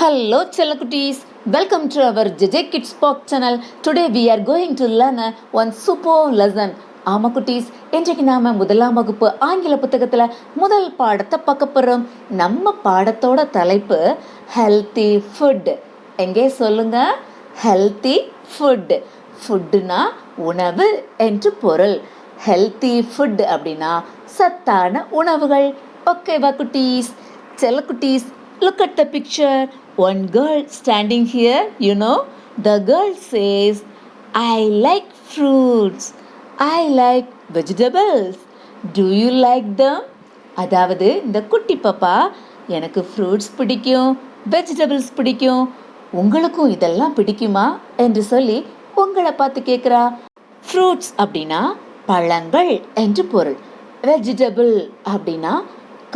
Hello Chalakutis, welcome to our JJ Kids Park channel. Today we are going to learn one super lesson. ஆமா குட்டீஸ், இன்றைக்கு நாம முதலாம் வகுப்பு ஆங்கில புத்தகத்துல முதல் பாடத்தை பார்க்க போறோம். நம்ம பாடத்தோட தலைப்பு ஹெல்த்தி ஃபுட். எங்கே சொல்லுங்க? Healthy food. ஃபுட்னா உணவு என்று பொருள். ஹெல்த்தி ஃபுட் அப்படின்னா சத்தான உணவுகள். ஓகேவா குட்டீஸ்? செல்ல குட்டீஸ், look at the picture. One girl standing here, the girl says, I like fruits. I like vegetables. Do you like them? அதாவது இந்த குட்டி பாப்பா எனக்கு ஃப்ரூட்ஸ் பிடிக்கும், வெஜிடபிள்ஸ் பிடிக்கும், உங்களுக்கும் இதெல்லாம் பிடிக்குமா என்று சொல்லி உங்களை பார்த்து கேட்குறா. ஃப்ரூட்ஸ் அப்படின்னா பழங்கள் என்று பொருள். வெஜிடபிள் அப்படின்னா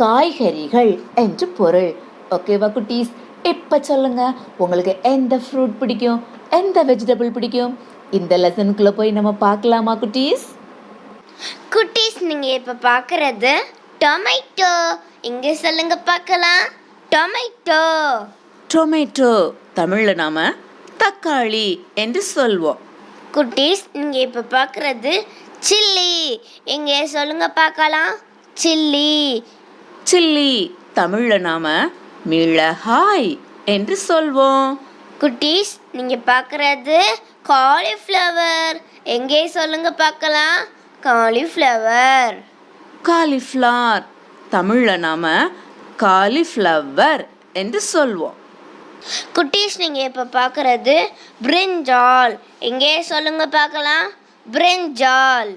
காய்கறிகள் என்று பொருள். ஓகேவா குட்டீஸ்? இப்போ சொல்லுங்க, உங்களுக்கு எந்த ஃப்ரூட் பிடிக்கும், எந்த வெஜிடபிள் பிடிக்கும்? இந்த லெசனுக்குள்ளே போய் நம்ம பார்க்கலாமா குட்டீஸ்? குட்டீஸ், நீங்கள் இப்போ பார்க்குறது டொமேட்டோ. இங்கே சொல்லுங்க பார்க்கலாம். டொமேட்டோ. டொமேட்டோ தமிழில் நாம் தக்காளி என்று சொல்வோம். குட்டீஸ், நீங்கள் இப்போ பார்க்குறது சில்லி. இங்கே சொல்லுங்க பார்க்கலாம். சில்லி. சில்லி தமிழில் நாம் மிளகாய் என்று சொல்வோம். குட்டீஸ், நீங்கள் பார்க்குறது காலிஃப்ளவர். எங்கே சொல்லுங்க பார்க்கலாம். காலிஃப்ளவர். காலிஃப்ளவர் தமிழில் நாம் காலிஃப்ளவர் என்று சொல்வோம். குட்டீஸ், நீங்கள் இப்போ பார்க்குறது பிரிஞ்சால். எங்கே சொல்லுங்க பார்க்கலாம். பிரிஞ்சால்.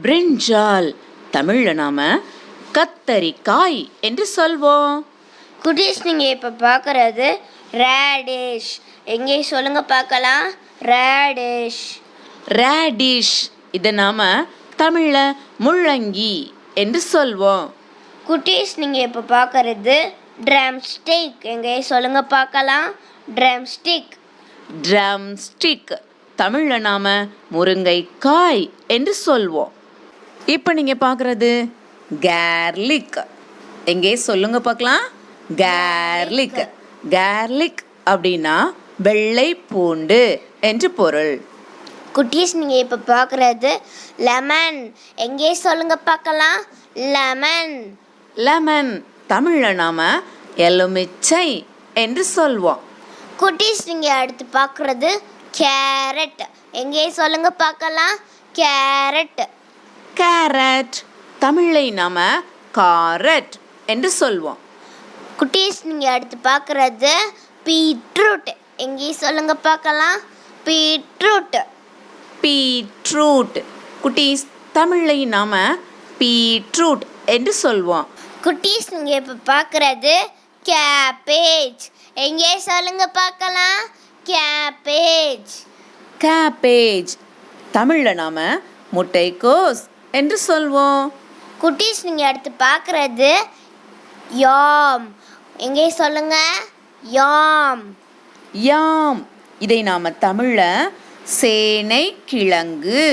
பிரிஞ்சால் தமிழில் நாம் கத்தரிக்காய் என்று சொல்வோம். குட்டீஸ், நீங்கள் இப்போ பார்க்குறது ரேடிஷ். எங்கே சொல்லுங்க பார்க்கலாம். ரேடிஷ். ரேடிஷ் இதை நாம் தமிழில் முள்ளங்கி என்று சொல்வோம். குட்டீஸ், நீங்கள் இப்போ பார்க்குறது ட்ரம்ஸ்டிக். எங்கே சொல்லுங்க பார்க்கலாம். ட்ரம்ஸ்டிக். ட்ரம்ஸ்டிக் தமிழில் நாம் முருங்கைக்காய் என்று சொல்வோம். இப்போ நீங்கள் பார்க்குறது கார்லிக். எங்கே சொல்லுங்க பார்க்கலாம். கார்லிக். கார்லிக் அப்படின்னா வெள்ளை பூண்டு என்று பொருள். குட்டீஸ், நீங்கள் இப்போ பார்க்குறது லெமன். எங்கே சொல்லுங்க பார்க்கலாம். லெமன். லெமன் தமிழில் நாம் எலுமிச்சை என்று சொல்வோம். குட்டீஸ், நீங்கள் அடுத்து பார்க்குறது கேரட். எங்கே சொல்லுங்க பார்க்கலாம். கேரட். கேரட் தமிழை நாம் காரட் என்று சொல்வோம். குட்டீஸ், நீங்கள் அடுத்து பார்க்குறது பீட்ரூட். எங்கே சொல்லுங்க பார்க்கலாம். பீட்ரூட். பீட்ரூட் குட்டீஸ் தமிழை நாம் பீட்ரூட் என்று சொல்வோம். குட்டீஸ், நீங்கள் இப்போ பார்க்குறது கேபேஜ். எங்கே சொல்லுங்க பார்க்கலாம். கேபேஜ். கேபேஜ் தமிழில் நாம் முட்டைக்கோஸ் என்று சொல்வோம். குட்டீஸ், நீங்கள் அடுத்து பார்க்குறது யாம். எங்கே சொல்லுங்க. யாம். யாம் இதை நாம் தமிழில் சேனை கிழங்கு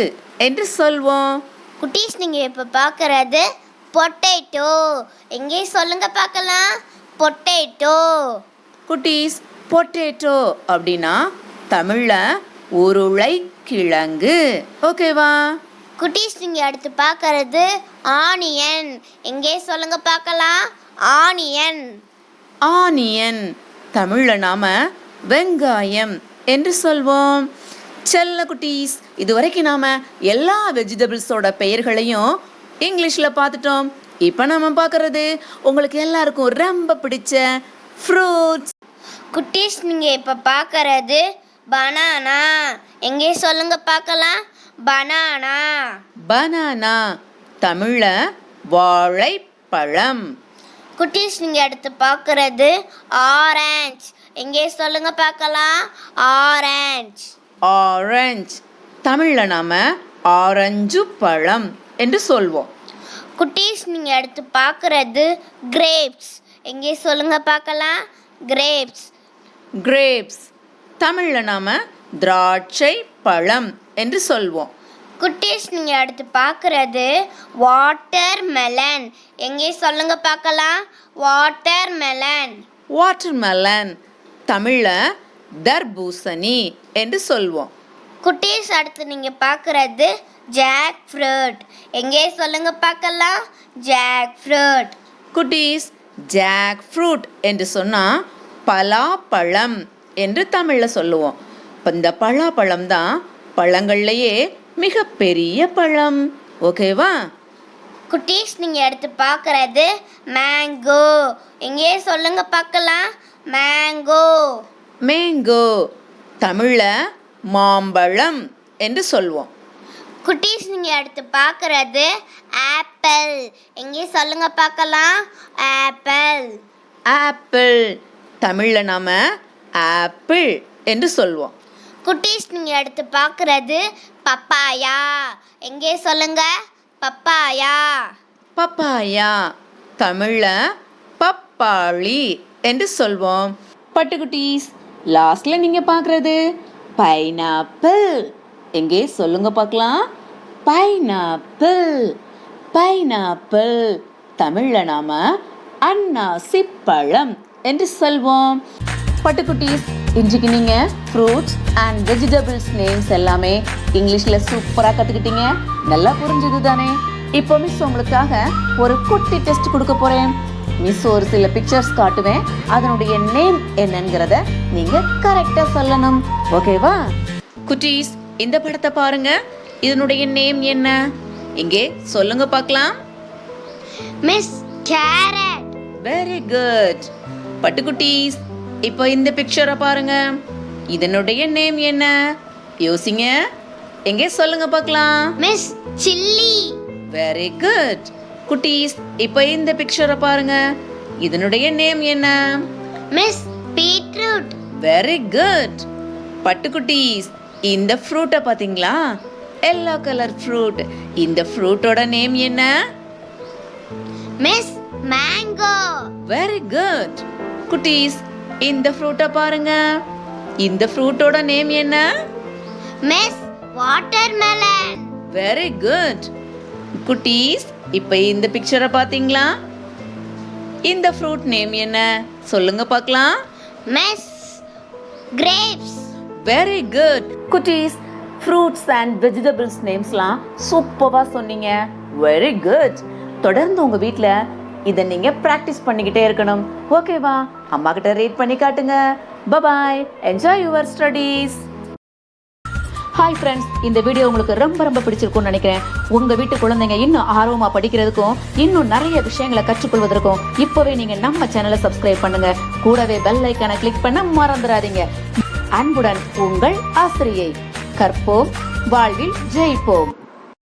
என்று சொல்வோம். குட்டீஸ், நீங்கள் இப்போ பார்க்குறது பொட்டேட்டோ. எங்கே சொல்லுங்க பார்க்கலாம். பொட்டேட்டோ. குட்டீஸ், பொட்டேட்டோ அப்படின்னா தமிழில் உருளைக்கிழங்கு. ஓகேவா? குட்டீஸ், நீங்கள் அடுத்து பார்க்குறது ஆனியன். எங்கே சொல்லுங்க பார்க்கலாம். ஆனியன். ஆனியன் தமிழில் நாம் வெங்காயம் என்று சொல்வோம். செல்ல குட்டீஸ், இதுவரைக்கும் நாம் எல்லா வெஜிடபிள்ஸோட பெயர்களையும் இங்கிலீஷில் பார்த்துட்டோம். இப்போ நம்ம பார்க்குறது உங்களுக்கு எல்லாருக்கும் ரொம்ப பிடிச்ச ஃப்ரூட்ஸ். குட்டீஸ், நீங்கள் இப்போ பார்க்குறது பனானா. எங்கே சொல்லுங்க பார்க்கலாம். பனானா. பனானா தமிழில் வாழைப்பழம். குட்டீஸ், நீங்கள் அடுத்து பார்க்குறது ஆரஞ்ச். எங்கே சொல்லுங்க பார்க்கலாம். ஆரஞ்ச். ஆரஞ்ச் தமிழில் நாம் ஆரஞ்சு பழம் என்று சொல்வோம். குட்டீஸ், நீங்கள் அடுத்து பார்க்குறது கிரேப்ஸ். எங்கே சொல்லுங்க பார்க்கலாம். கிரேப்ஸ். கிரேப்ஸ் தமிழில் நாம் திராட்சை பழம் என்று சொல்வோம். குட்டீஸ், நீங்கள் அடுத்து பார்க்குறது வாட்டர் மெலன். எங்கே சொல்லுங்க பார்க்கலாம். Water melon. வாட்டர்மெலன் தமிழ்ல தர்பூசணி என்று சொல்வோம். குட்டீஸ் அடுத்து நீங்கள் பார்க்குறது ஜாக் ஃப்ரூட். எங்கே சொல்லுங்க பார்க்கலாம். Jackfruit. குட்டீஸ், ஜாக் ஃப்ரூட் என்று சொன்னா பலாப்பழம் என்று தமிழ்ல சொல்லுவோம். இப்போ இந்த பலாப்பழம் தான் பழங்கள்லயே மிக பெரிய பழம். ஓகேவா? குட்டீஸ் நீங்கள் அடுத்து பார்க்குறது மேங்கோ. எங்கே சொல்லுங்க பார்க்கலாம். மேங்கோ. மேங்கோ தமிழ்ல மாம்பழம் என்று சொல்வோம். குட்டீஸ் நீங்கள் அடுத்து பார்க்குறது ஆப்பிள். எங்கே சொல்லுங்க பார்க்கலாம். ஆப்பிள். ஆப்பிள் தமிழ்ல நாம ஆப்பிள் என்று சொல்வோம். குட்டீஸ் நீங்கள் அடுத்து பார்க்குறது பப்பாயா. எங்கே சொல்லுங்க. பப்பாயா. பப்பாயா தமிழ்ல பப்பாளி என்று சொல்வோம். பட்டுக்குட்டீஸ், லாஸ்ட்ல நீங்க பார்க்கறது பைனாப்பிள். எங்கே சொல்லுங்க பார்க்கலாம். பைனாப்பிள். பைனாப்பிள் தமிழ்ல நாம அன்னாசி பழம் என்று சொல்வோம். பட்டுக்குட்டீஸ், இன்றைக்கு நீங்க ஃப்ரூட்ஸ் அண்ட் வெஜிடபிள்ஸ் நேம்ஸ் எல்லாமே இங்கிலீஷ்ல சூப்பரா கத்துக்கிட்டீங்க. நல்லா புரிஞ்சது தானே? இப்போ மிஸ் உங்களுக்காக ஒரு குட்டி டெஸ்ட் கொடுக்க போறேன். மிஸ் ஒரு சில பிக்சர்ஸ் காட்டுவேன். அதனுடைய நேம் என்னங்கிறத நீங்க கரெக்டா சொல்லணும். ஓகேவா? குட்டீஸ், இந்த படத்தை பாருங்க. இதனுடைய நேம் என்ன? இங்கே சொல்லுங்க பார்க்கலாம். Miss carrot. Very good. பட்டுக்குட்டீஸ், இப்போ இந்த பிக்சரை பாருங்க. இதனுடைய நேம் என்ன? யோசிங்க. எங்கே சொல்லுங்க பார்க்கலாம். Miss chilli. Very good. குட்டீஸ், இப்போ இந்த பிக்சரை பாருங்க. இதனுடைய நேம் என்ன? Miss beetroot. Very good. பட்டுக்குட்டீஸ், இந்த ஃப்ரூட்டை பாத்தீங்களா? Yellow colour fruit. இந்த ஃப்ரூட்டோட நேம் என்ன? Miss mango. Very good. குட்டீஸ், இந்த ஃப்ரூட்டை பாருங்க. இந்த ஃப்ரூட்டோட நேம் என்ன? Miss watermelon. Very good. குட்டீஸ், இப்போ இந்த பிக்சரை பாத்தீங்களா? இந்த ஃப்ரூட் நேம் என்ன? சொல்லுங்க பார்க்கலாம். Miss grapes. Very good. குட்டீஸ், ஃப்ரூட்ஸ் அண்ட் வெஜிடபிள்ஸ் நேம்ஸ்லாம் சூப்பராக சொன்னீங்க. Very good. தொடர்ந்து உங்க வீட்டில் இதை நீங்க ப்ராக்டிஸ் பண்ணிக்கிட்டே இருக்கணும். ஓகேவா? அம்மா கிட்ட ரீட் பண்ணி காட்டுங்க. Bye bye. Enjoy your studies. Hi friends, இந்த வீடியோ உங்களுக்கு ரொம்ப பிடிச்சிருக்கும்னு நினைக்கிறேன். உங்க வீட்டு குழந்தைங்க இன்னும் ஆர்வமா படிக்கிறதுக்கும் இன்னும் நிறைய விஷயங்களை கற்றுக்கொள்வதற்கும் இப்பவே நீங்க நம்ம சேனலை சப்ஸ்கிரைப் பண்ணுங்க. கூடவே பெல் ஐக்கானை கிளிக் பண்ண மறந்துடாதீங்க. அன்புடன் உங்கள் ஆசிரியை. கற்போம், வாழ்வில் ஜெயிப்போம்.